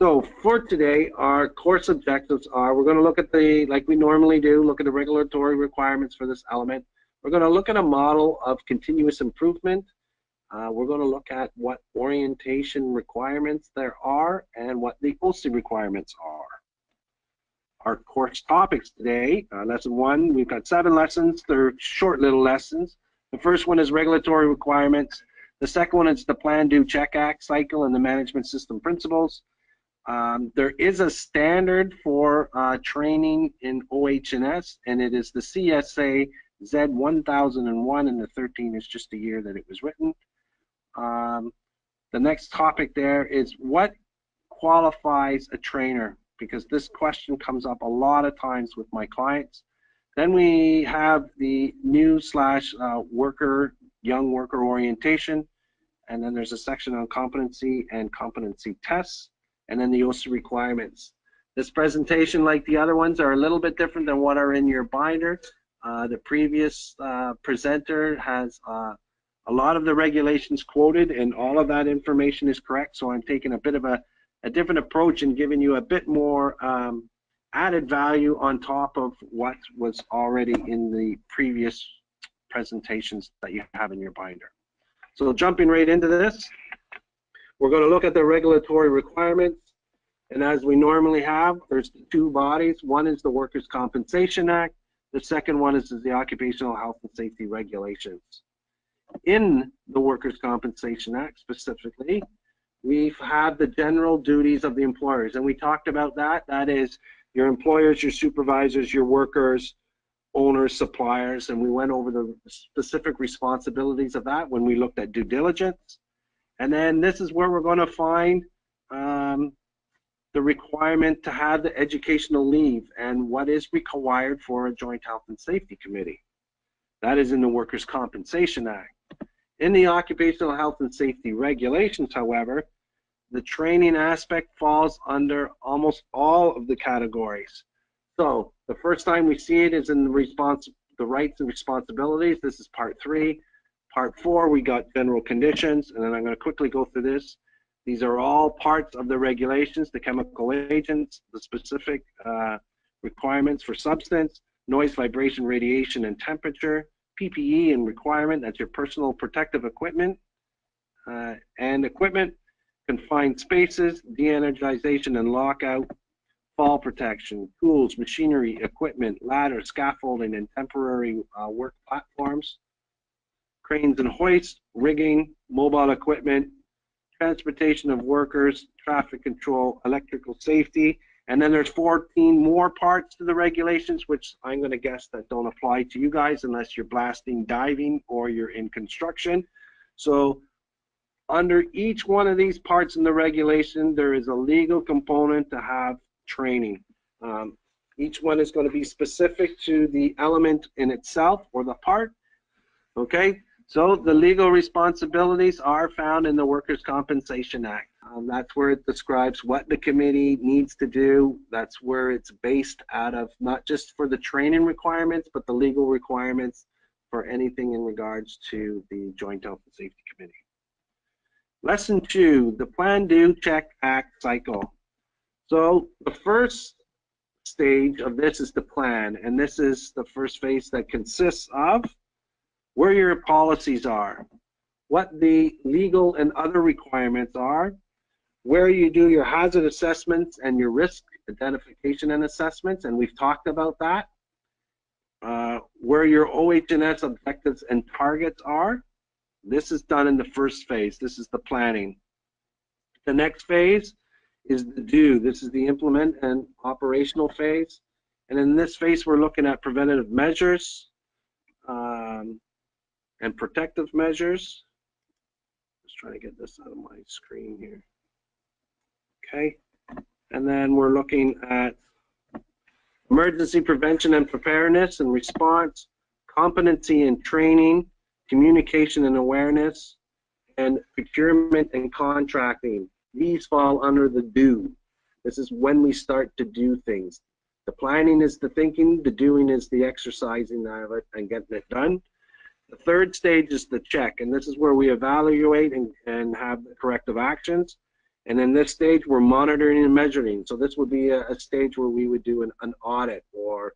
So for today, our course objectives are, we're going to look at the, like we normally do, look at the regulatory requirements for this element. We're going to look at a model of continuous improvement. We're going to look at what orientation requirements there are and what the OSSE requirements are. Our course topics today, lesson 1, we've got 7 lessons. They're short little lessons. The first one is regulatory requirements. The second one is the Plan, Do, Check, Act cycle and the management system principles. There is a standard for training in OH&S, and it is the CSA Z1001, and the 13 is just the year that it was written. The next topic there is what qualifies a trainer, because this question comes up a lot of times with my clients. Then we have the new / worker, young worker orientation, and then there's a section on competency and competency tests, and then the OSSE requirements. This presentation, like the other ones, are a little bit different than what are in your binder. The previous presenter has a lot of the regulations quoted, and all of that information is correct, so I'm taking a bit of a different approach and giving you a bit more added value on top of what was already in the previous presentations that you have in your binder. So jumping right into this, we're going to look at the regulatory requirements, and as we normally have, there's 2 bodies. One is the Workers' Compensation Act. The second one is the Occupational Health and Safety Regulations. In the Workers' Compensation Act specifically, we've had the general duties of the employers, and we talked about that. That is your employers, your supervisors, your workers, owners, suppliers, and we went over the specific responsibilities of that when we looked at due diligence. And then this is where we're going to find the requirement to have the educational leave and what is required for a Joint Health and Safety Committee. That is in the Workers' Compensation Act. In the Occupational Health and Safety Regulations, however, the training aspect falls under almost all of the categories. So the first time we see it is in the rights and responsibilities. This is part 3. Part 4, we got general conditions, and then I'm going to quickly go through this. These are all parts of the regulations, the chemical agents, the specific requirements for substance, noise, vibration, radiation, and temperature, PPE and requirement, that's your personal protective equipment, and equipment, confined spaces, de-energization and lockout, fall protection, tools, machinery, equipment, ladder, scaffolding, and temporary work platforms, cranes and hoists, rigging, mobile equipment, transportation of workers, traffic control, electrical safety, and then there's 14 more parts to the regulations, which I'm going to guess that don't apply to you guys unless you're blasting, diving, or you're in construction. So under each one of these parts in the regulation, there is a legal component to have training. Each one is going to be specific to the element in itself or the part. Okay, so the legal responsibilities are found in the Workers' Compensation Act. That's where it describes what the committee needs to do. That's where it's based out of, not just for the training requirements, but the legal requirements for anything in regards to the Joint Health and Safety Committee. Lesson 2, the Plan, Do, Check, Act cycle. So the first stage of this is the plan, and this is the first phase that consists of where your policies are, what the legal and other requirements are, where you do your hazard assessments and your risk identification and assessments, and we've talked about that, where your OH&S objectives and targets are. This is done in the first phase. This is the planning. The next phase is the do. This is the implement and operational phase. And in this phase, we're looking at preventative measures and protective measures. Just trying to get this out of my screen here. Okay. And then we're looking at emergency prevention and preparedness and response, competency and training, communication and awareness, and procurement and contracting. These fall under the do. This is when we start to do things. The planning is the thinking, the doing is the exercising of it and getting it done. The third stage is the check, and this is where we evaluate and have the corrective actions. And in this stage, we're monitoring and measuring. So this would be a stage where we would do an audit, or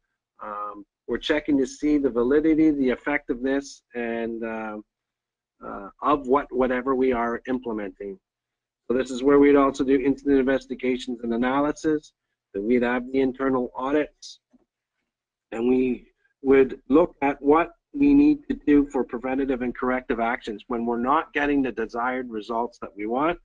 we're checking to see the validity, the effectiveness, and of whatever we are implementing. So this is where we'd also do incident investigations and analysis. Then we'd have the internal audits, and we would look at what we need to do for preventative and corrective actions when we're not getting the desired results that we want.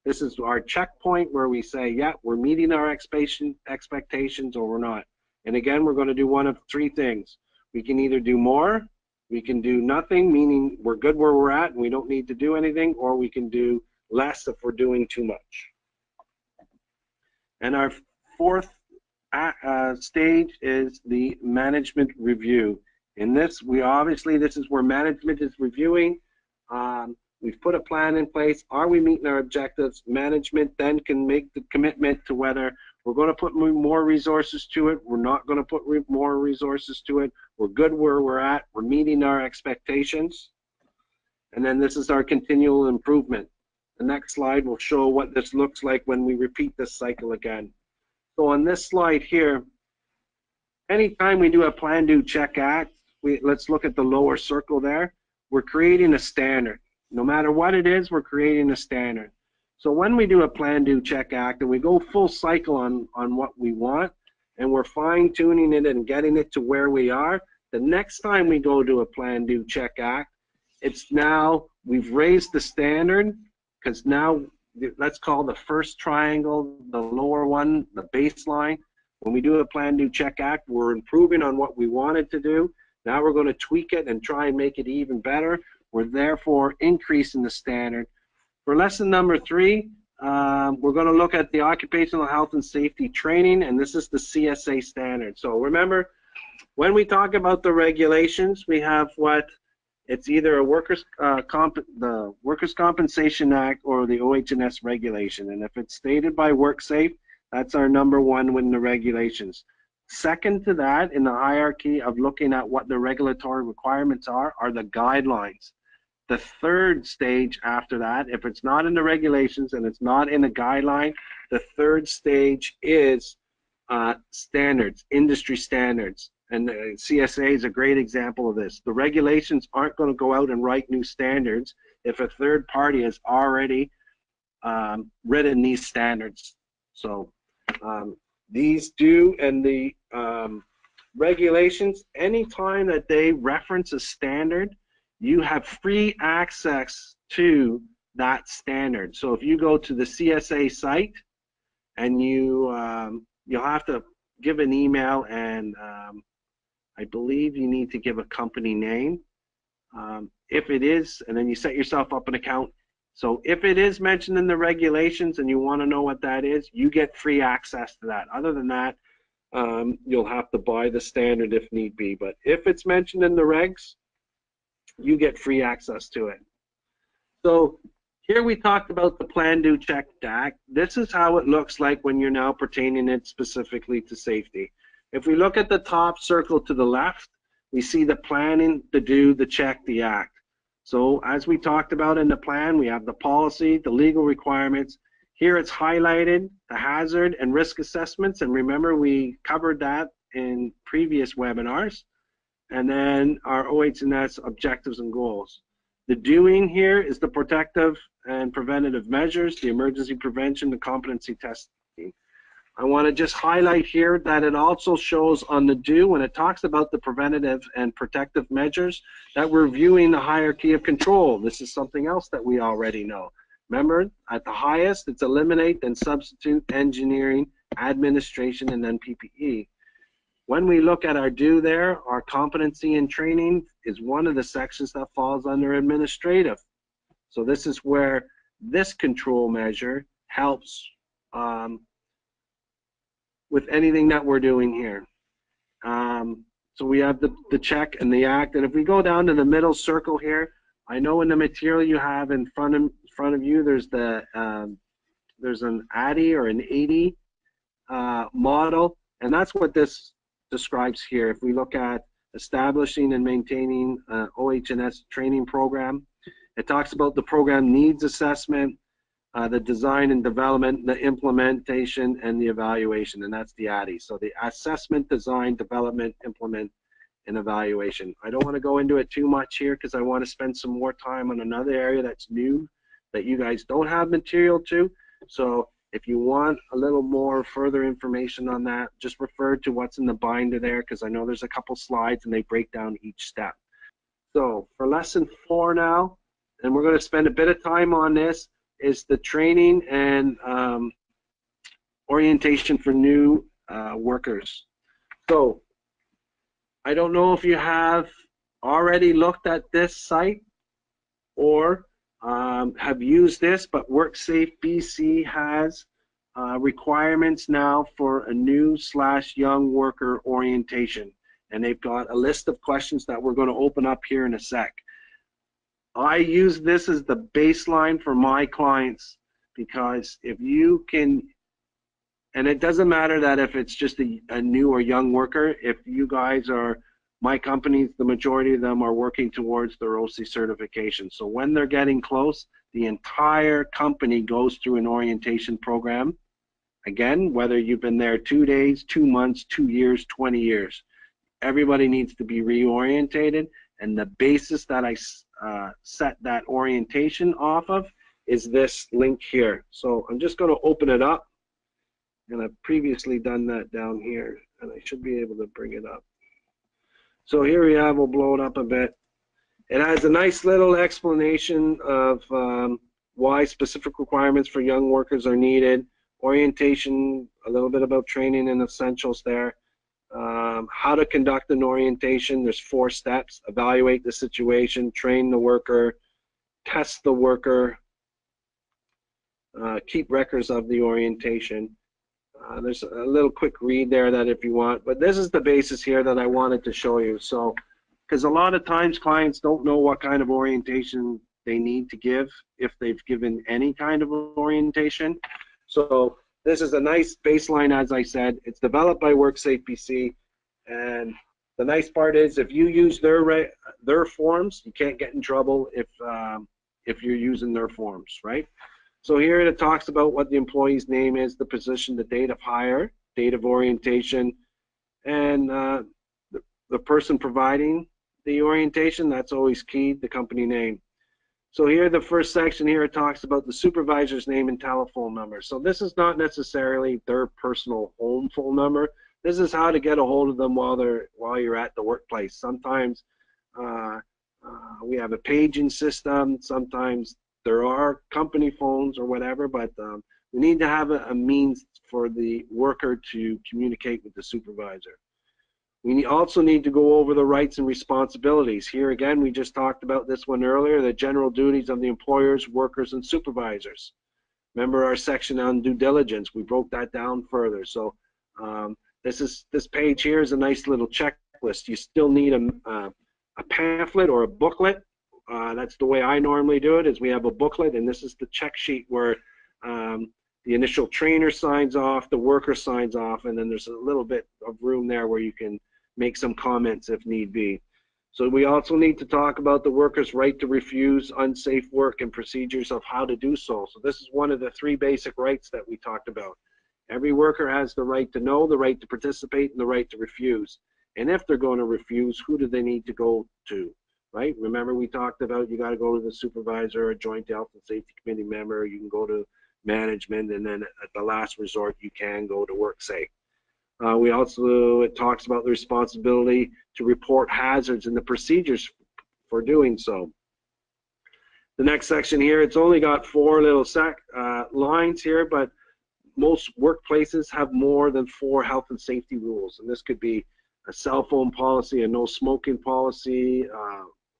This is our checkpoint where we say, yeah, we're meeting our expectations or we're not. And again, we're going to do one of three things. We can either do more, we can do nothing, meaning we're good where we're at and we don't need to do anything, or we can do less if we're doing too much. And our fourth stage is the management review. In this, this is where management is reviewing. We've put a plan in place. Are we meeting our objectives? Management then can make the commitment to whether we're going to put more resources to it, we're not going to put more resources to it, we're good where we're at, we're meeting our expectations. And then this is our continual improvement. The next slide will show what this looks like when we repeat this cycle again. So on this slide here, anytime we do a plan, do, check, act, let's look at the lower circle there. We're creating a standard. No matter what it is, we're creating a standard. So when we do a plan, do, check, act, and we go full cycle on what we want, and we're fine-tuning it and getting it to where we are, the next time we go to a plan, do, check, act, it's now we've raised the standard, because now let's call the first triangle, the lower one, the baseline. When we do a plan, do, check, act, we're improving on what we wanted to do. Now we're going to tweak it and try and make it even better. We're therefore increasing the standard. For lesson number 3, we're going to look at the Occupational Health and Safety Training, and this is the CSA standard. So remember, when we talk about the regulations, we have it's either a the Workers' Compensation Act or the OHS regulation. And if it's stated by WorkSafe, that's our number 1 within the regulations. Second to that, in the hierarchy of looking at what the regulatory requirements are the guidelines. The third stage after that, if it's not in the regulations and it's not in a guideline, the third stage is standards, industry standards. And the CSA is a great example of this. The regulations aren't going to go out and write new standards if a third party has already written these standards. So these do, and the regulations, anytime that they reference a standard, you have free access to that standard. So if you go to the CSA site and you'll have to give an email, and I believe you need to give a company name. If it is, and then you set yourself up an account. So if it is mentioned in the regulations and you want to know what that is, you get free access to that. Other than that, you'll have to buy the standard if need be. But if it's mentioned in the regs, you get free access to it. So here we talked about the plan, do, check, act. This is how it looks like when you're now pertaining it specifically to safety. If we look at the top circle to the left, we see the planning, the do, the check, the act. So as we talked about in the plan, we have the policy, the legal requirements. Here it's highlighted, the hazard and risk assessments, and remember we covered that in previous webinars. And then our OH&S objectives and goals. The doing here is the protective and preventative measures, the emergency prevention, the competency testing. I want to just highlight here that it also shows on the do, when it talks about the preventative and protective measures, that we're viewing the hierarchy of control. This is something else that we already know. Remember, at the highest, it's eliminate, then substitute, engineering, administration, and then PPE. When we look at our do there, our competency and training is one of the sections that falls under administrative. So this is where this control measure helps with anything that we're doing here. So we have the check and the act. And if we go down to the middle circle here, I know in the material you have in front of you, there's an ADDI or an 80 model, and that's what this describes here. If we look at establishing and maintaining OH&S training program, it talks about the program needs assessment, the design and development, the implementation, and the evaluation, and that's the ADDIE. So the assessment, design, development, implement, and evaluation. I don't want to go into it too much here because I want to spend some more time on another area that's new that you guys don't have material to. So if you want a little more further information on that, just refer to what's in the binder there, because I know there's a couple slides and they break down each step. So for lesson 4 now, and we're going to spend a bit of time on this, is the training and orientation for new workers. So I don't know if you have already looked at this site or have used this, but WorkSafe BC has requirements now for a new / young worker orientation, and they've got a list of questions that we're going to open up here in a sec. I use this as the baseline for my clients, because if you can, and it doesn't matter that if it's just a new or young worker, if you guys are, my companies, the majority of them are working towards their OSSE certification. So when they're getting close, the entire company goes through an orientation program. Again, whether you've been there 2 days, 2 months, 2 years, 20 years, everybody needs to be reorientated, and the basis that I set that orientation off of is this link here. So I'm just going to open it up, and I've previously done that down here, and I should be able to bring it up. So here we have, we'll blow it up a bit. It has a nice little explanation of why specific requirements for young workers are needed, orientation, a little bit about training and essentials there, how to conduct an orientation. There's 4 steps: evaluate the situation, train the worker, test the worker, keep records of the orientation. There's a little quick read there that if you want, but this is the basis here that I wanted to show you. So, because a lot of times clients don't know what kind of orientation they need to give, if they've given any kind of orientation. So this is a nice baseline, as I said. It's developed by WorkSafe BC, and the nice part is if you use their forms, you can't get in trouble if you're using their forms, right? So here it talks about what the employee's name is, the position, the date of hire, date of orientation, and the person providing the orientation. That's always key, the company name. So here, the first section here, it talks about the supervisor's name and telephone number. So this is not necessarily their personal home phone number. This is how to get a hold of them while you're at the workplace. Sometimes we have a paging system. Sometimes there are company phones or whatever, but we need to have a means for the worker to communicate with the supervisor. We also need to go over the rights and responsibilities. Here again, we just talked about this one earlier, the general duties of the employers, workers, and supervisors. Remember our section on due diligence, we broke that down further. So this page here is a nice little checklist. You still need a pamphlet or a booklet. That's the way I normally do it, is we have a booklet, and this is the check sheet where the initial trainer signs off, the worker signs off, and then there's a little bit of room there where you can make some comments if need be. So we also need to talk about the worker's right to refuse unsafe work and procedures of how to do so. So this is one of the 3 basic rights that we talked about. Every worker has the right to know, the right to participate, and the right to refuse. And if they're going to refuse, who do they need to go to? Right? Remember, we talked about you got to go to the supervisor, a joint health and safety committee member, you can go to management, and then at the last resort, you can go to WorkSafe. It talks about the responsibility to report hazards and the procedures for doing so. The next section here, it's only got 4 little lines here, but most workplaces have more than 4 health and safety rules, and this could be a cell phone policy, a no smoking policy,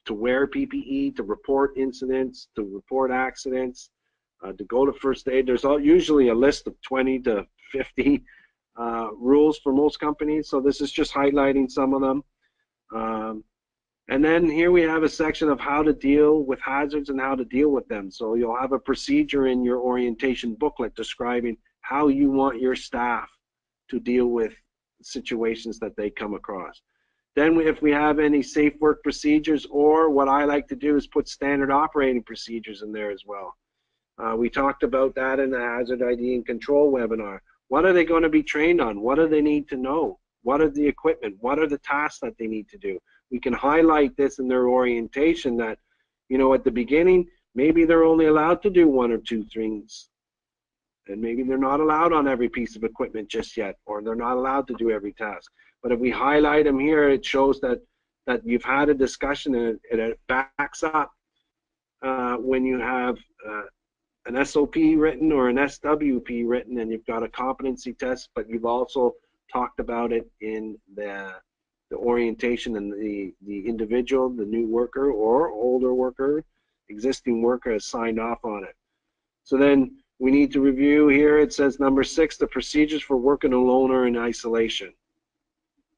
to wear PPE, to report incidents, to report accidents, to go to first aid. There's usually a list of 20 to 50 rules for most companies, so this is just highlighting some of them. And then here we have a section of how to deal with hazards and how to deal with them. So you'll have a procedure in your orientation booklet describing how you want your staff to deal with situations that they come across. Then if we have any safe work procedures, or what I like to do is put standard operating procedures in there as well. We talked about that in the hazard ID and control webinar. What are they going to be trained on? What do they need to know? What are the equipment? What are the tasks that they need to do? We can highlight this in their orientation that, you know, at the beginning, maybe they're only allowed to do 1 or 2 things. And maybe they're not allowed on every piece of equipment just yet, or they're not allowed to do every task. But if we highlight them here, it shows that you've had a discussion, and it backs up when you have an SOP written or an SWP written, and you've got a competency test, but you've also talked about it in the orientation, and the individual, the new worker or older worker, existing worker has signed off on it. So then we need to review here. It says number 6, the procedures for working alone or in isolation.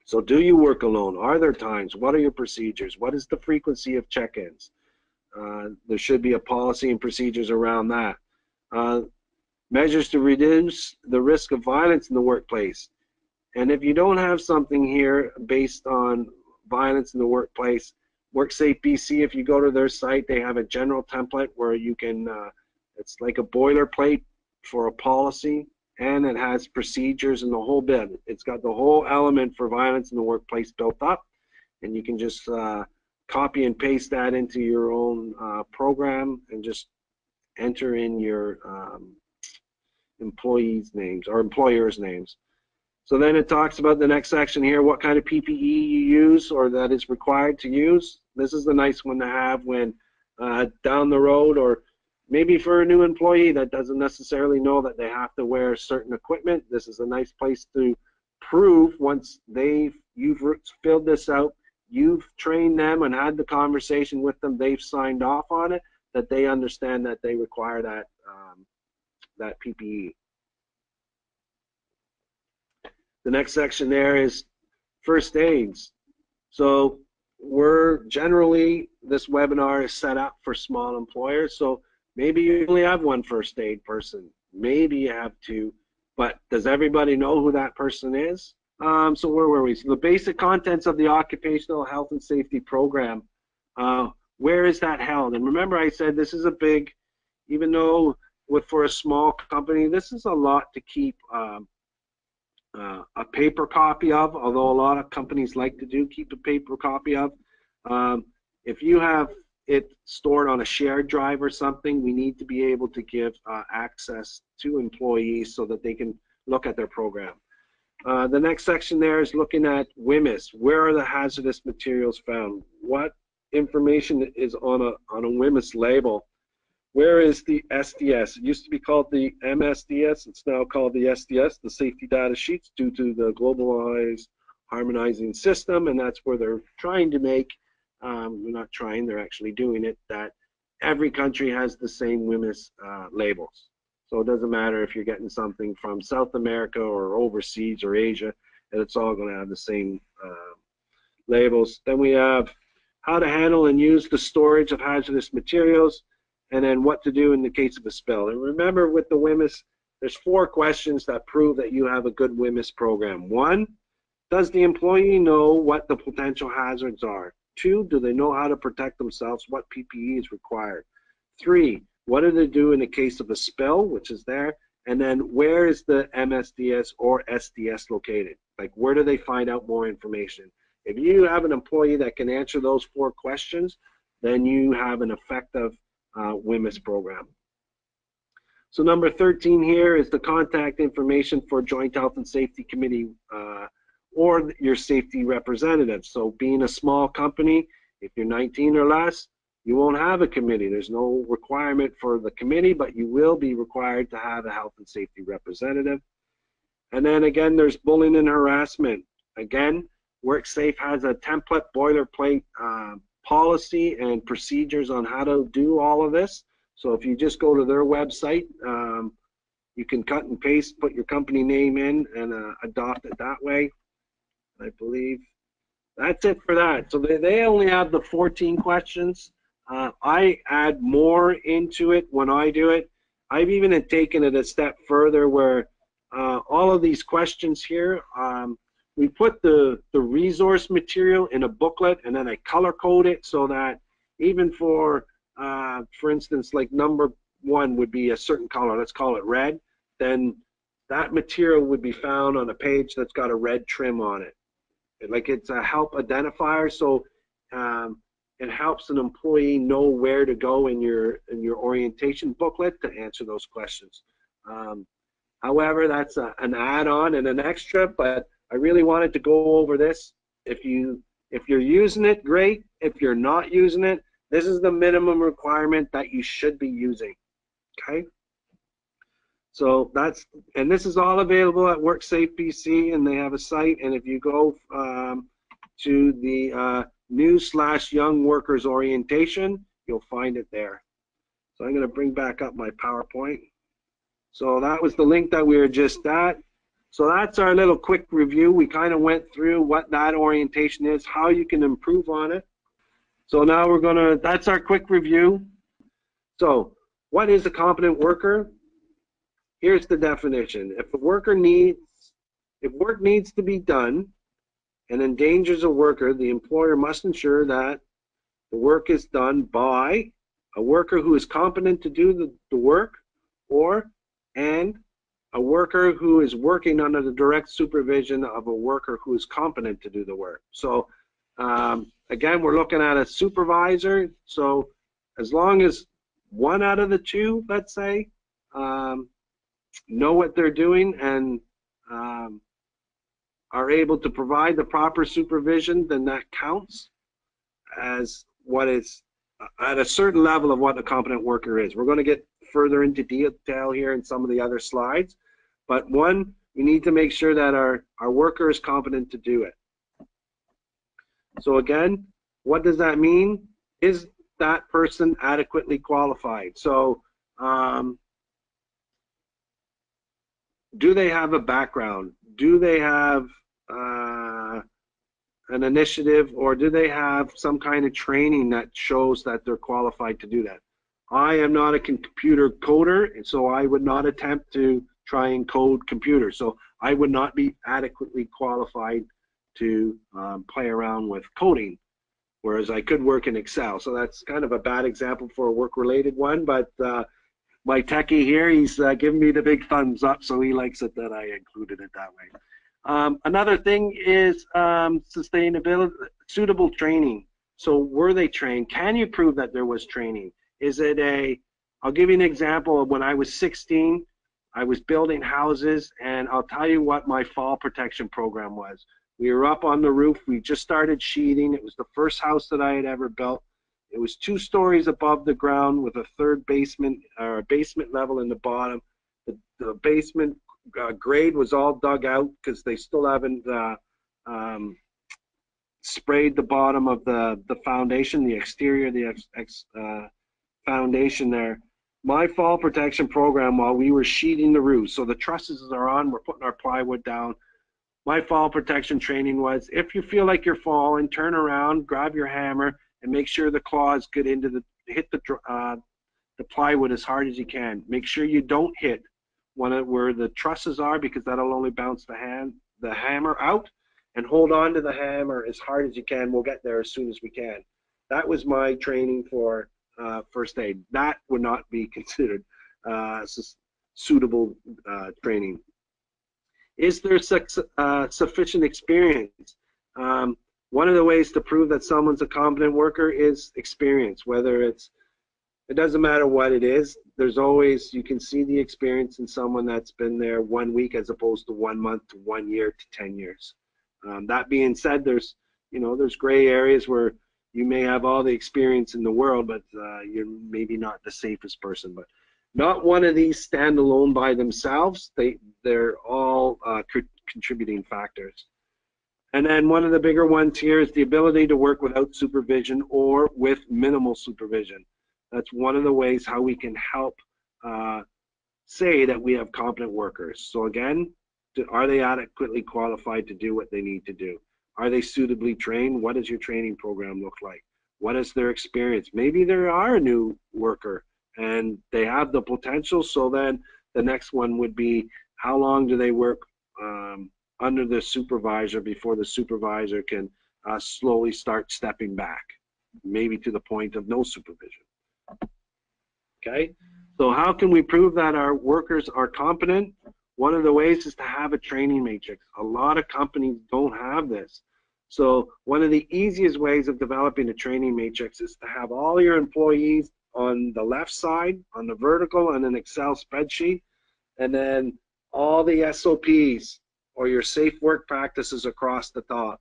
So do you work alone? Are there times? What are your procedures? What is the frequency of check-ins? There should be a policy and procedures around that. Measures to reduce the risk of violence in the workplace. And if you don't have something here based on violence in the workplace, WorkSafe BC, if you go to their site, they have a general template where you can, it's like a boilerplate for a policy, and it has procedures and the whole bit. It's got the whole element for violence in the workplace built up, and you can just copy and paste that into your own program and just enter in your employees' names or employers' names. So then it talks about the next section here, what kind of PPE you use or that is required to use. This is the nice one to have when down the road, or maybe for a new employee that doesn't necessarily know that they have to wear certain equipment. This is a nice place to prove once you've filled this out, you've trained them and had the conversation with them, they've signed off on it, that they understand that they require that, that PPE. The next section there is first aids. So we're generally, this webinar is set up for small employers, so maybe you only have 1 first aid person, maybe you have 2, but does everybody know who that person is? So where were we? So the basic contents of the Occupational Health and Safety Program, where is that held? And remember I said this is a big, even though for a small company, this is a lot to keep a paper copy of, although a lot of companies like to keep a paper copy of. If you have it stored on a shared drive or something, we need to be able to give access to employees so that they can look at their program. The next section there is looking at WHMIS. Where are the hazardous materials found? What information is on a WHMIS label? Where is the SDS? It used to be called the MSDS. It's now called the SDS, the Safety Data Sheets, due to the globalized harmonizing system, and that's where they're trying to make, they're not trying, they're actually doing it, that every country has the same WHMIS labels. So it doesn't matter if you're getting something from South America or overseas or Asia, and it's all going to have the same labels. Then we have how to handle and use the storage of hazardous materials, and then what to do in the case of a spill. And remember, with the WHMIS, there's 4 questions that prove that you have a good WHMIS program. 1, does the employee know what the potential hazards are? 2, do they know how to protect themselves? What PPE is required? 3, what do they do in the case of a spill, which is there? And then where is the MSDS or SDS located? Like, where do they find out more information? If you have an employee that can answer those 4 questions, then you have an effective WHMIS program. So number 13 here is the contact information for Joint Health and Safety Committee or your safety representative. So being a small company, if you're 19 or less, you won't have a committee. There's no requirement for the committee, but you will be required to have a health and safety representative. And then again, there's bullying and harassment. Again, WorkSafe has a template boilerplate policy and procedures on how to do all of this. So if you just go to their website, you can cut and paste, put your company name in, and adopt it that way. I believe that's it for that. So they only have the 14 questions. I add more into it when I do it. I've even taken it a step further where all of these questions here, we put the resource material in a booklet, and then I color code it so that even for instance, like number one would be a certain color, let's call it red, then that material would be found on a page that's got a red trim on it. Like it's a help identifier, so it helps an employee know where to go in your orientation booklet to answer those questions. However, that's an add-on and an extra, but I really wanted to go over this. If you're using it, great. If you're not using it, this is the minimum requirement that you should be using. Okay. So and this is all available at WorkSafe BC, and they have a site. And if you go to the new/young workers orientation, you'll find it there. So I'm going to bring back up my PowerPoint. So that was the link that we were just at. So that's our little quick review. We kind of went through what that orientation is, how you can improve on it. So now that's our quick review. So what is a competent worker? Here's the definition. If work needs to be done and endangers a worker, the employer must ensure that the work is done by a worker who is competent to do the work, and a worker who is working under the direct supervision of a worker who is competent to do the work. So again, we're looking at a supervisor. So as long as one out of the two, let's say, know what they're doing and are able to provide the proper supervision, then that counts as what is at a certain level of what a competent worker is. We're going to get further into detail here in some of the other slides, but one, we need to make sure that our worker is competent to do it. So again, what does that mean? Is that person adequately qualified? So do they have a background? Do they have an initiative, or do they have some kind of training that shows that they're qualified to do that? I am not a computer coder, and so I would not attempt to try and code computers. So I would not be adequately qualified to play around with coding, whereas I could work in Excel. So that's kind of a bad example for a work-related one, but my techie here, he's giving me the big thumbs up, so he likes it that I included it that way. Another thing is suitable training. So were they trained? Can you prove that there was training? Is it I'll give you an example of when I was 16, I was building houses, and I'll tell you what my fall protection program was. We were up on the roof, we just started sheeting. It was the first house that I had ever built. It was 2 stories above the ground with a third basement, or a basement level in the bottom. The basement grade was all dug out because they still haven't sprayed the bottom of the foundation, the exterior, the foundation there. My fall protection program while we were sheeting the roof, so the trusses are on, we're putting our plywood down. My fall protection training was, if you feel like you're falling, turn around, grab your hammer, and make sure the claws get into hit the plywood as hard as you can. Make sure you don't hit where the trusses are, because that'll only bounce the hammer out, and hold on to the hammer as hard as you can. We'll get there as soon as we can. That was my training for first aid. That would not be considered suitable training. Is there sufficient experience? One of the ways to prove that someone's a competent worker is experience, whether it doesn't matter what it is. There's always, you can see the experience in someone that's been there 1 week as opposed to 1 month to 1 year to 10 years. That being said, there's gray areas where you may have all the experience in the world, but you're maybe not the safest person. But not one of these stand alone by themselves. They're all contributing factors. And then one of the bigger ones here is the ability to work without supervision or with minimal supervision. That's one of the ways how we can help say that we have competent workers. So again, are they adequately qualified to do what they need to do? Are they suitably trained? What does your training program look like? What is their experience? Maybe they are a new worker and they have the potential, so then the next one would be, how long do they work under the supervisor before the supervisor can slowly start stepping back, maybe to the point of no supervision. Okay, So how can we prove that our workers are competent? One of the ways is to have a training matrix. A lot of companies don't have this. So one of the easiest ways of developing a training matrix is to have all your employees on the left side, on the vertical, on an Excel spreadsheet, and then all the SOPs or your safe work practices across the top.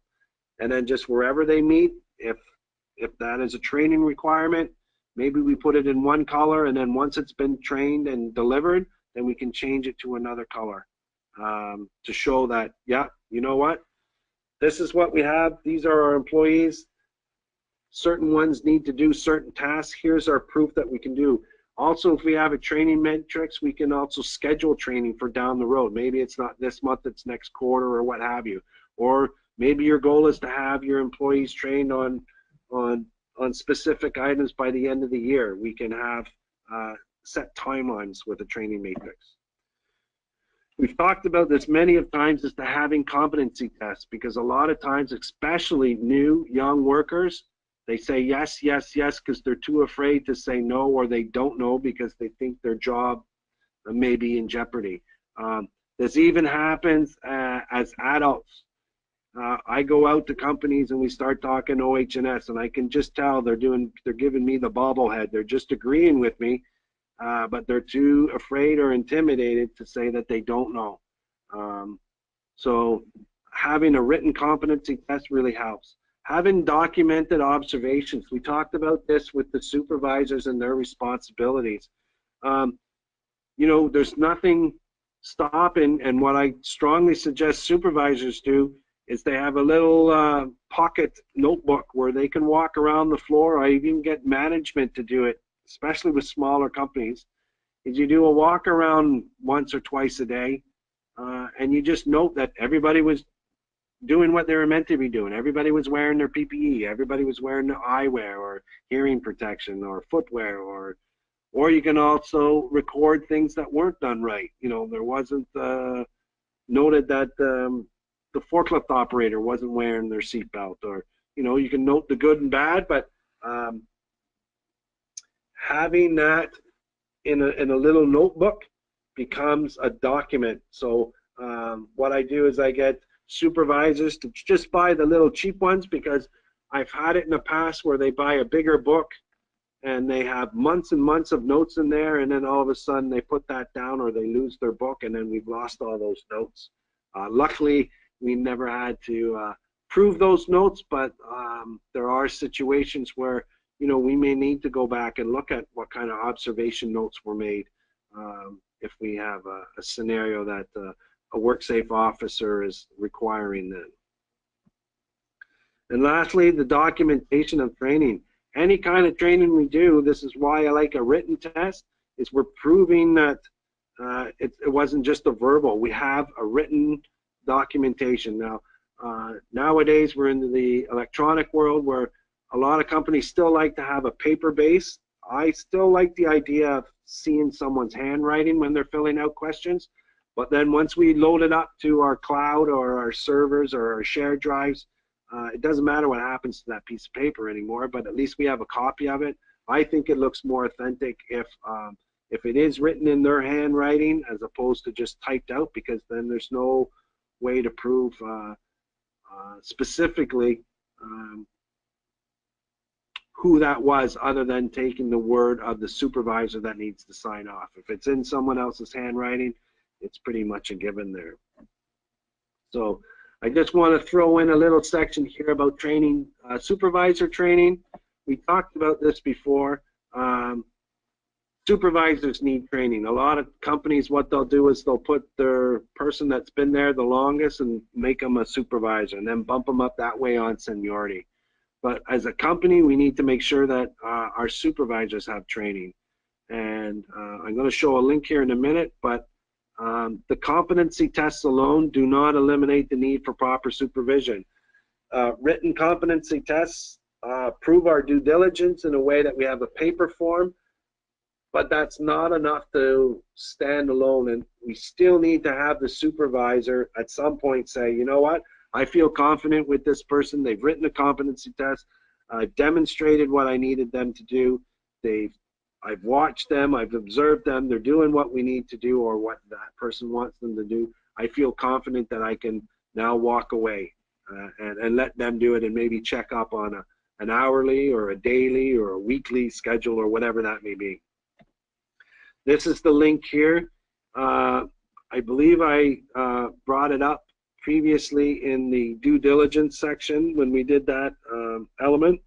And then just wherever they meet, if that is a training requirement, maybe we put it in one color, and then once it's been trained and delivered, then we can change it to another color to show that, yeah, you know what? This is what we have. These are our employees. Certain ones need to do certain tasks. Here's our proof that we can do. Also, if we have a training matrix, we can also schedule training for down the road. Maybe it's not this month, it's next quarter or what have you. Or maybe your goal is to have your employees trained on specific items by the end of the year. We can have set timelines with a training matrix. We've talked about this many of times as to having competency tests, because a lot of times, especially new young workers, they say yes, yes, yes, because they're too afraid to say no, or they don't know because they think their job may be in jeopardy. This even happens as adults. I go out to companies and we start talking OH&S, and I can just tell they're giving me the bobblehead. They're just agreeing with me, but they're too afraid or intimidated to say that they don't know. So having a written competency test really helps. Having documented observations. We talked about this with the supervisors and their responsibilities. You know, there's nothing stopping, and what I strongly suggest supervisors do is they have a little pocket notebook where they can walk around the floor. I even get management to do it, especially with smaller companies, is you do a walk around once or twice a day, and you just note that everybody was doing what they were meant to be doing. Everybody was wearing their PPE. Everybody was wearing the eyewear or hearing protection or footwear, or you can also record things that weren't done right. You know, there wasn't noted that the forklift operator wasn't wearing their seatbelt, or, you know, you can note the good and bad, but having that in a little notebook becomes a document. So what I do is I get supervisors to just buy the little cheap ones, because I've had it in the past where they buy a bigger book and they have months and months of notes in there, and then all of a sudden they put that down or they lose their book, and then we've lost all those notes. Luckily, we never had to prove those notes, but there are situations where, you know, we may need to go back and look at what kind of observation notes were made if we have a scenario that a WorkSafe officer is requiring then. And lastly, the documentation of training. Any kind of training we do, this is why I like a written test, is we're proving that it wasn't just a verbal. We have a written documentation. Now, nowadays we're into the electronic world where a lot of companies still like to have a paper base. I still like the idea of seeing someone's handwriting when they're filling out questions. But then once we load it up to our cloud or our servers or our shared drives, it doesn't matter what happens to that piece of paper anymore, but at least we have a copy of it. I think it looks more authentic if it is written in their handwriting as opposed to just typed out, because then there's no way to prove specifically who that was, other than taking the word of the supervisor that needs to sign off. If it's in someone else's handwriting, it's pretty much a given there. So I just want to throw in a little section here about training, supervisor training. We talked about this before. Supervisors need training. A lot of companies, what they'll do is they'll put their person that's been there the longest and make them a supervisor, and then bump them up that way on seniority. But as a company, we need to make sure that our supervisors have training. And I'm going to show a link here in a minute, but the competency tests alone do not eliminate the need for proper supervision. Written competency tests prove our due diligence in a way that we have a paper form, but that's not enough to stand alone, and we still need to have the supervisor at some point say, you know what, I feel confident with this person. They've written a competency test, demonstrated what I needed them to do. They've I've watched them, I've observed them, they're doing what we need to do or what that person wants them to do. I feel confident that I can now walk away and let them do it and maybe check up on an hourly or a daily or a weekly schedule or whatever that may be. This is the link here. I believe I brought it up previously in the due diligence section when we did that element.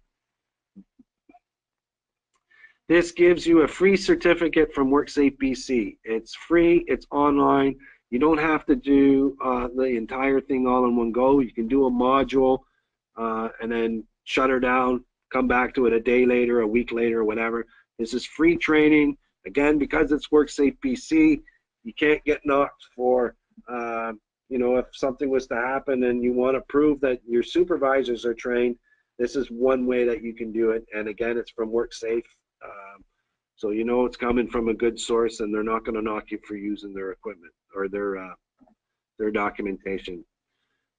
This gives you a free certificate from WorkSafe BC. It's free, it's online. You don't have to do the entire thing all in one go. You can do a module and then shut her down, come back to it a day later, a week later, or whatever. This is free training. Again, because it's WorkSafe BC, you can't get knocked for, you know, if something was to happen and you want to prove that your supervisors are trained, this is one way that you can do it. And again, it's from WorkSafe. So you know it's coming from a good source and they're not going to knock you for using their equipment or their documentation.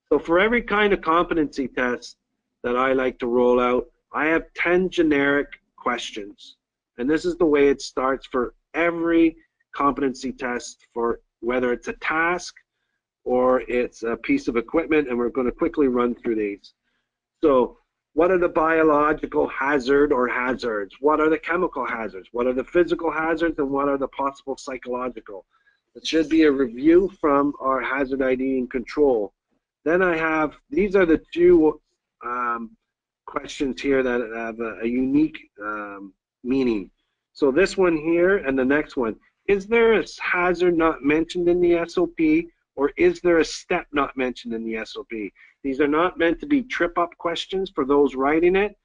So for every kind of competency test that I like to roll out, I have 10 generic questions. And this is the way it starts for every competency test, for whether it's a task or it's a piece of equipment, and we're going to quickly run through these. So what are the biological hazard or hazards? What are the chemical hazards? What are the physical hazards, and what are the possible psychological? It should be a review from our hazard ID and control. Then I have, these are the two questions here that have a unique meaning. So this one here and the next one, is there a hazard not mentioned in the SOP, or is there a step not mentioned in the SOP? These are not meant to be trip-up questions for those writing it,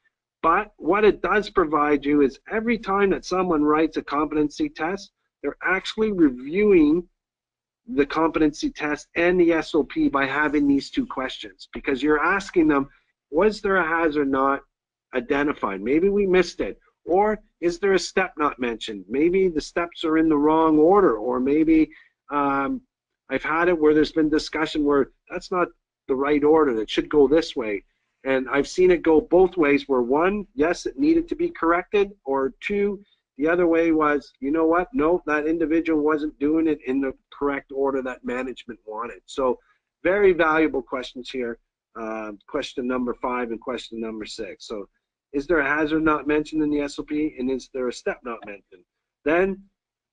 but what it does provide you is every time that someone writes a competency test, they're actually reviewing the competency test and the SOP by having these two questions, because you're asking them, was there a hazard not identified? Maybe we missed it. Or is there a step not mentioned? Maybe the steps are in the wrong order, or maybe I've had it where there's been discussion where that's not the right order, that should go this way. And I've seen it go both ways, where one, yes, it needed to be corrected, or two, the other way was, you know what, no, that individual wasn't doing it in the correct order that management wanted. So very valuable questions here, question number 5 and question number 6. So is there a hazard not mentioned in the SOP, and is there a step not mentioned? Then,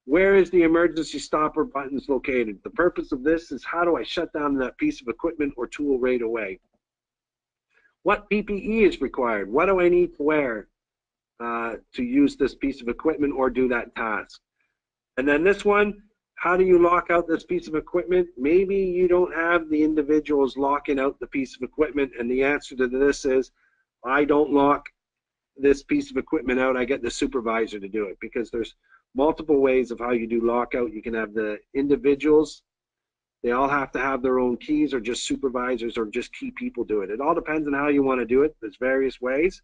where is the emergency stopper buttons located? The purpose of this is, how do I shut down that piece of equipment or tool right away? What PPE is required? What do I need to wear to use this piece of equipment or do that task? And then this one, how do you lock out this piece of equipment? Maybe you don't have the individuals locking out the piece of equipment, and the answer to this is, I don't lock this piece of equipment out, I get the supervisor to do it, because there's multiple ways of how you do lockout. You can have the individuals, they all have to have their own keys, or just supervisors or just key people do it. It all depends on how you want to do it. There's various ways,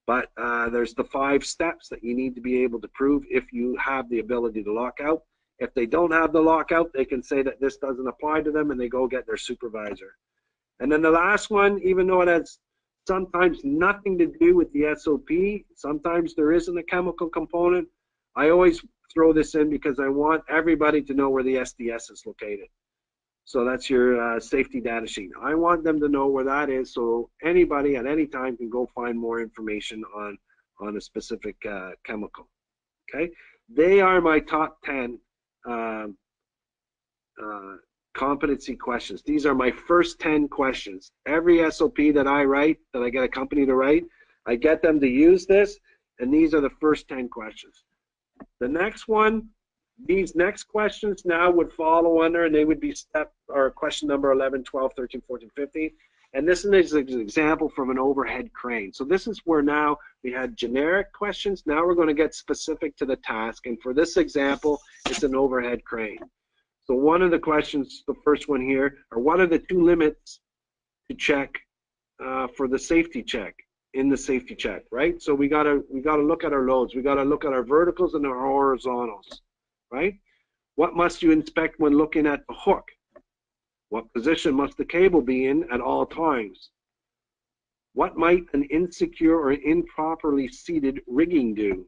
but there's the 5 steps that you need to be able to prove if you have the ability to lock out. If they don't have the lockout, they can say that this doesn't apply to them, and they go get their supervisor. And then the last one, even though it has sometimes nothing to do with the SOP, sometimes there isn't a chemical component, I always throw this in because I want everybody to know where the SDS is located. So that's your safety data sheet. I want them to know where that is, so anybody at any time can go find more information on a specific chemical. Okay, they are my top 10 competency questions. These are my first 10 questions. Every SOP that I write, that I get a company to write, I get them to use this, and these are the first 10 questions. The next one, these next questions now would follow under, and they would be step or question number 11, 12, 13, 14, 15. And this is an example from an overhead crane. So this is where now we had generic questions. Now we're going to get specific to the task. And for this example, it's an overhead crane. So one of the questions, the first one here, are what are the 2 limits to check for the safety check, in the safety check, right? So we gotta look at our loads. We gotta look at our verticals and our horizontals, right? What must you inspect when looking at the hook? What position must the cable be in at all times? What might an insecure or improperly seated rigging do?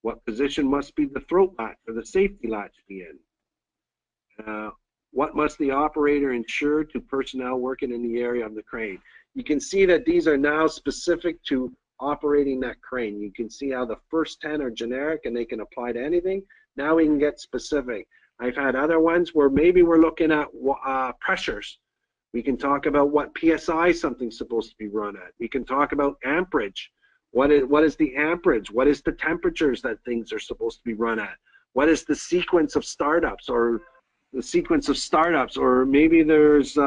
What position must be the throat latch or the safety latch be in? What must the operator ensure to personnel working in the area of the crane? You can see that these are now specific to operating that crane. You can see how the first 10 are generic and they can apply to anything. Now we can get specific. I've had other ones where maybe we're looking at pressures. We can talk about what PSI something's supposed to be run at. We can talk about amperage. What is the amperage? What is the temperatures that things are supposed to be run at? What is the sequence of startups or maybe there's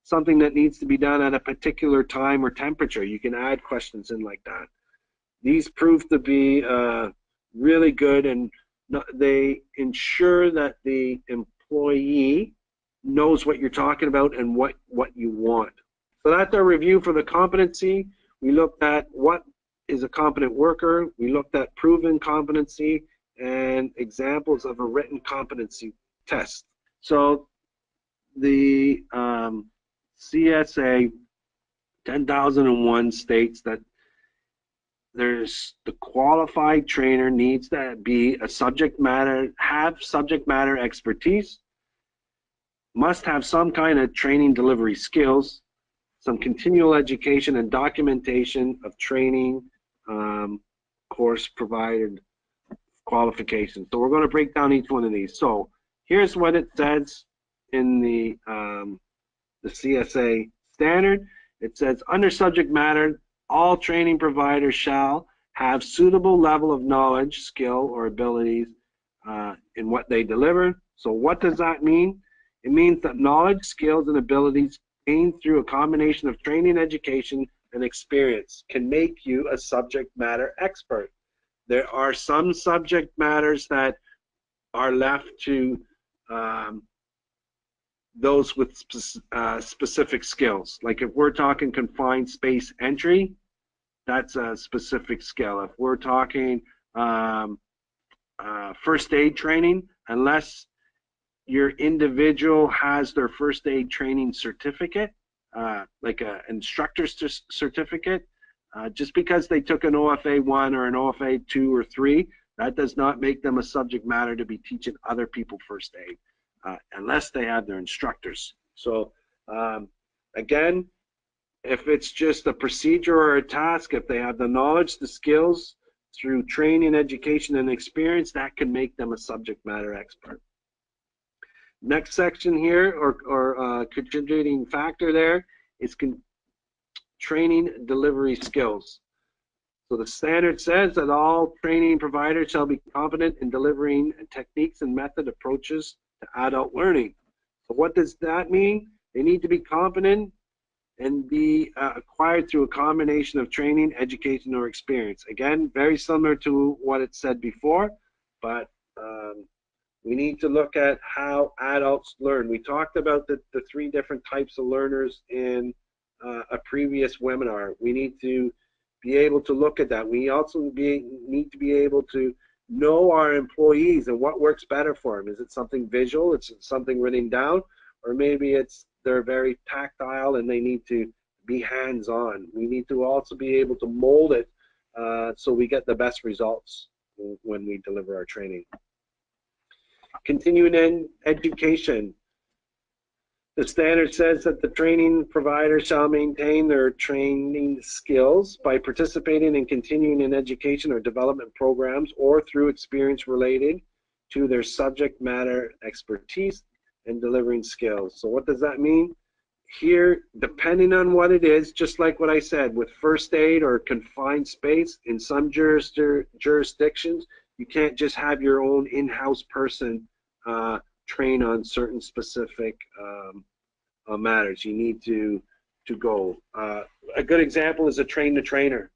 something that needs to be done at a particular time or temperature. You can add questions in like that. These prove to be really good, and they ensure that the employee knows what you're talking about and what you want. So that's our review for the competency. We looked at what is a competent worker. We looked at proven competency and examples of a written competency test. So the CSA 10,001 states that there's the qualified trainer needs to be a subject matter expertise, must have some kind of training delivery skills, some continual education and documentation of training course provided qualifications. So we're going to break down each one of these. So here's what it says in the CSA standard. It says under subject matter, all training providers shall have suitable level of knowledge, skill, or abilities in what they deliver. So what does that mean? It means that knowledge, skills, and abilities gained through a combination of training, education, and experience can make you a subject matter expert. There are some subject matters that are left to those with specific skills. Like if we're talking confined space entry, that's a specific skill. If we're talking first aid training, unless your individual has their first aid training certificate, like an instructor's certificate, just because they took an OFA 1 or an OFA 2 or 3, that does not make them a subject matter to be teaching other people first aid, unless they have their instructors. So again, if it's just a procedure or a task, if they have the knowledge, the skills through training, education, and experience, that can make them a subject matter expert. Next section here, or contributing factor there, is training delivery skills. So the standard says that all training providers shall be competent in delivering techniques and method approaches to adult learning. So what does that mean? They need to be competent and be acquired through a combination of training, education, or experience. Again, very similar to what it said before, but we need to look at how adults learn. We talked about the 3 different types of learners in a previous webinar. We need to be able to look at that. We also need to be able to know our employees and what works better for them. Is it something visual? Is it something written down? Or maybe they're very tactile and they need to be hands-on. We need to also be able to mold it so we get the best results when we deliver our training. Continuing in education. The standard says that the training provider shall maintain their training skills by participating in continuing in education or development programs or through experience related to their subject matter expertise and delivering skills. So what does that mean? Here, depending on what it is, just like what I said, with first aid or confined space, in some jurisdictions, you can't just have your own in-house person train on certain specific matters. You need to go. A good example is a train-the-trainer.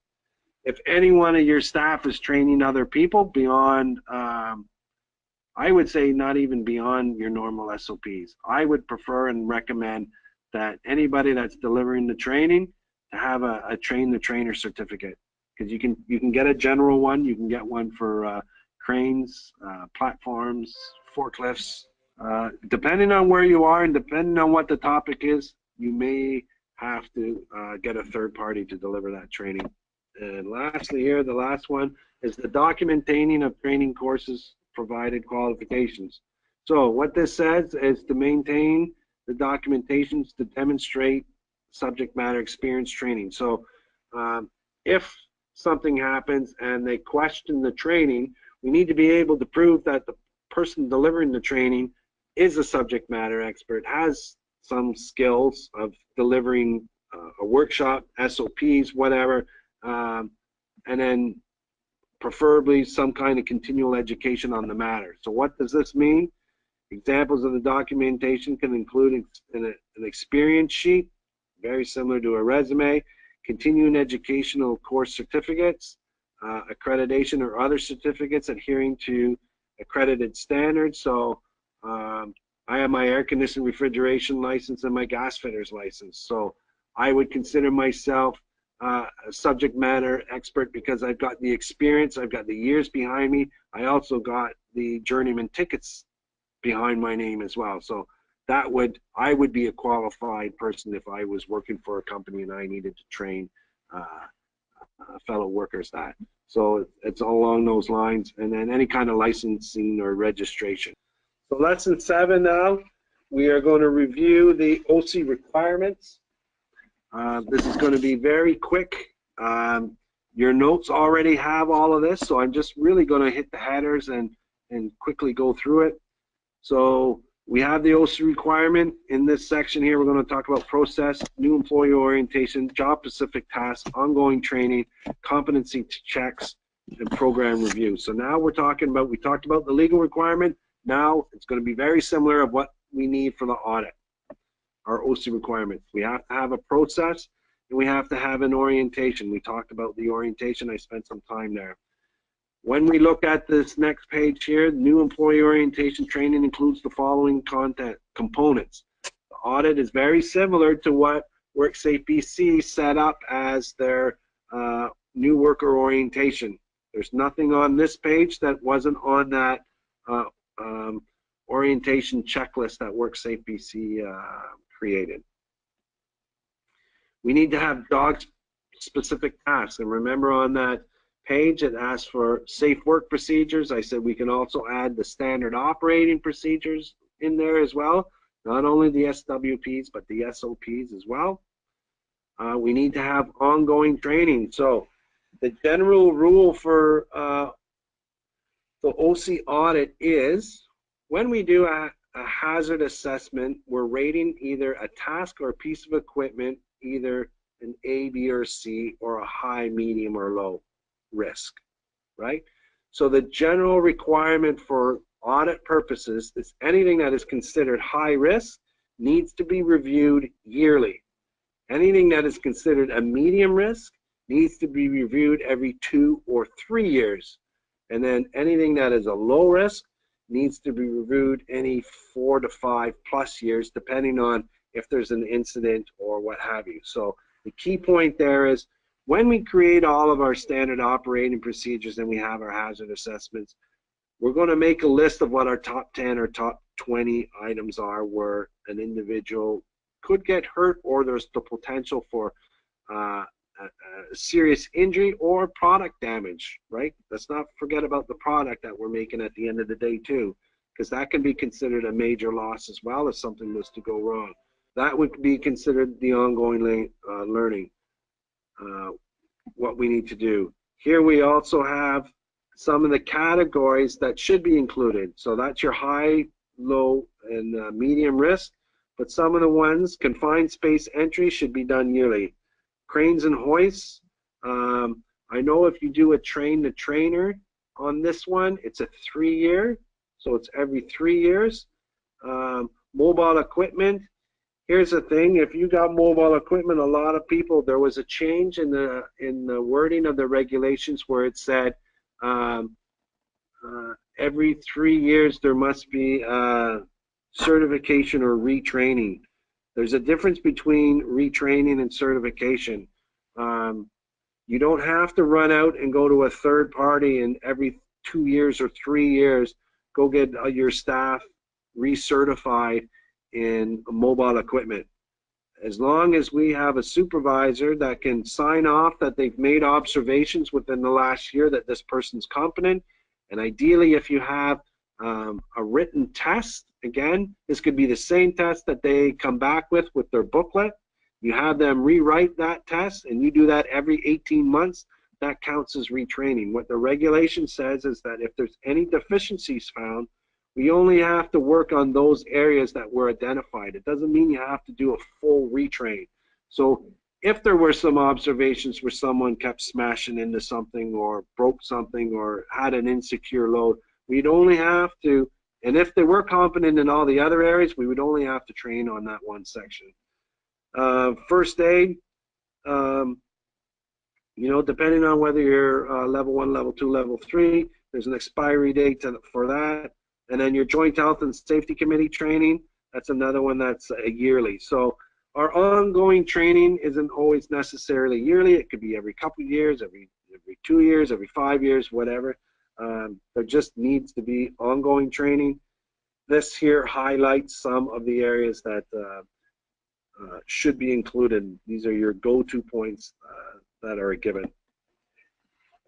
If any one of your staff is training other people beyond, I would say not even beyond your normal SOPs, I would prefer and recommend that anybody that's delivering the training to have a train-the-trainer certificate, because you can get a general one, you can get one for cranes, platforms, forklifts. Depending on where you are and depending on what the topic is, you may have to get a third party to deliver that training. And lastly here, the last one is the documenting of training courses provided qualifications. So what this says is to maintain the documentations to demonstrate subject matter experience training. So if something happens and they question the training, we need to be able to prove that the person delivering the training is a subject matter expert, has some skills of delivering a workshop, SOPs, whatever, and then preferably some kind of continual education on the matter. So what does this mean? Examples of the documentation can include an experience sheet, very similar to a resume, continuing educational course certificates, accreditation or other certificates adhering to accredited standards. So I have my air conditioning refrigeration license and my gas fitters license. So I would consider myself a subject matter expert because I've got the experience, I've got the years behind me. I also got the journeyman tickets behind my name as well. So I would be a qualified person if I was working for a company and I needed to train fellow workers that. So it's all along those lines, and then any kind of licensing or registration. So lesson 7 now, we are going to review the OSSE requirements. This is going to be very quick. Your notes already have all of this, so I'm just really going to hit the headers and quickly go through it. So we have the OSSE requirement. In this section here, we're going to talk about process, new employee orientation, job-specific tasks, ongoing training, competency checks, and program review. So now we talked about the legal requirement. Now it's going to be very similar of what we need for the audit, our OSSE requirements. We have to have a process, and we have to have an orientation. We talked about the orientation. I spent some time there. When we look at this next page here, new employee orientation training includes the following content components. The audit is very similar to what WorkSafe BC set up as their new worker orientation. There's nothing on this page that wasn't on that orientation checklist that WorkSafe BC created. We need to have dog-specific tasks, and remember on that page it asks for safe work procedures. I said we can also add the standard operating procedures in there as well, not only the SWPs but the SOPs as well. We need to have ongoing training. So the general rule for the OSSE audit is when we do a hazard assessment, we're rating either a task or a piece of equipment, either an A, B, or C, or a high, medium, or low risk, right? So the general requirement for audit purposes is anything that is considered high risk needs to be reviewed yearly. Anything that is considered a medium risk needs to be reviewed every 2 or 3 years. And then anything that is a low risk needs to be reviewed any 4 to 5+ years, depending on if there's an incident or what have you. So the key point there is when we create all of our standard operating procedures and we have our hazard assessments, we're going to make a list of what our top 10 or top 20 items are where an individual could get hurt or there's the potential for a serious injury or product damage, right? Let's not forget about the product that we're making at the end of the day too, because that can be considered a major loss as well if something was to go wrong. That would be considered the ongoing learning, what we need to do. Here we also have some of the categories that should be included. So that's your high, low, and medium risk. But some of the ones, confined space entry should be done yearly. Cranes and hoists, I know if you do a train the trainer on this one, it's a 3-year, so it's every 3 years. Mobile equipment, here's the thing, if you got mobile equipment, a lot of people, there was a change in the wording of the regulations where it said every 3 years there must be certification or retraining. There's a difference between retraining and certification. You don't have to run out and go to a third party and every 2 years or 3 years go get your staff recertified in mobile equipment. As long as we have a supervisor that can sign off that they've made observations within the last year that this person's competent, and ideally if you have a written test, again, this could be the same test that they come back with their booklet. You have them rewrite that test, and you do that every 18 months. That counts as retraining. What the regulation says is that if there's any deficiencies found, we only have to work on those areas that were identified. It doesn't mean you have to do a full retrain. So if there were some observations where someone kept smashing into something or broke something or had an insecure load, we'd only have to, and if they were competent in all the other areas, we would only have to train on that one section. First aid, you know, depending on whether you're level 1, level 2, level 3, there's an expiry date for that. And then your Joint Health and Safety Committee training, that's another one that's yearly. So our ongoing training isn't always necessarily yearly. It could be every couple of years, every 2 years, every 5 years, whatever. There just needs to be ongoing training. This here highlights some of the areas that should be included. These are your go-to points that are given.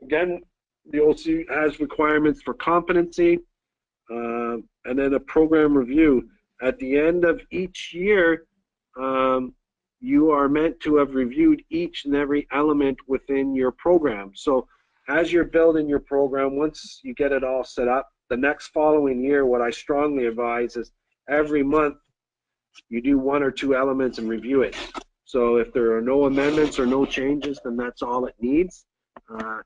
Again, the OSSE has requirements for competency, and then a program review. At the end of each year, you are meant to have reviewed each and every element within your program. So as you're building your program, once you get it all set up, the next following year, what I strongly advise is every month you do 1 or 2 elements and review it. So if there are no amendments or no changes, then that's all it needs.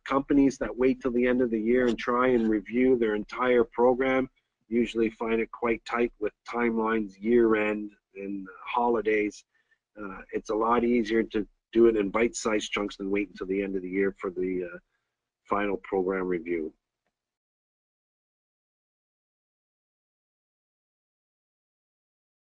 Companies that wait till the end of the year and try and review their entire program usually find it quite tight with timelines, year-end, and holidays. It's a lot easier to do it in bite-sized chunks than wait until the end of the year for the final program review.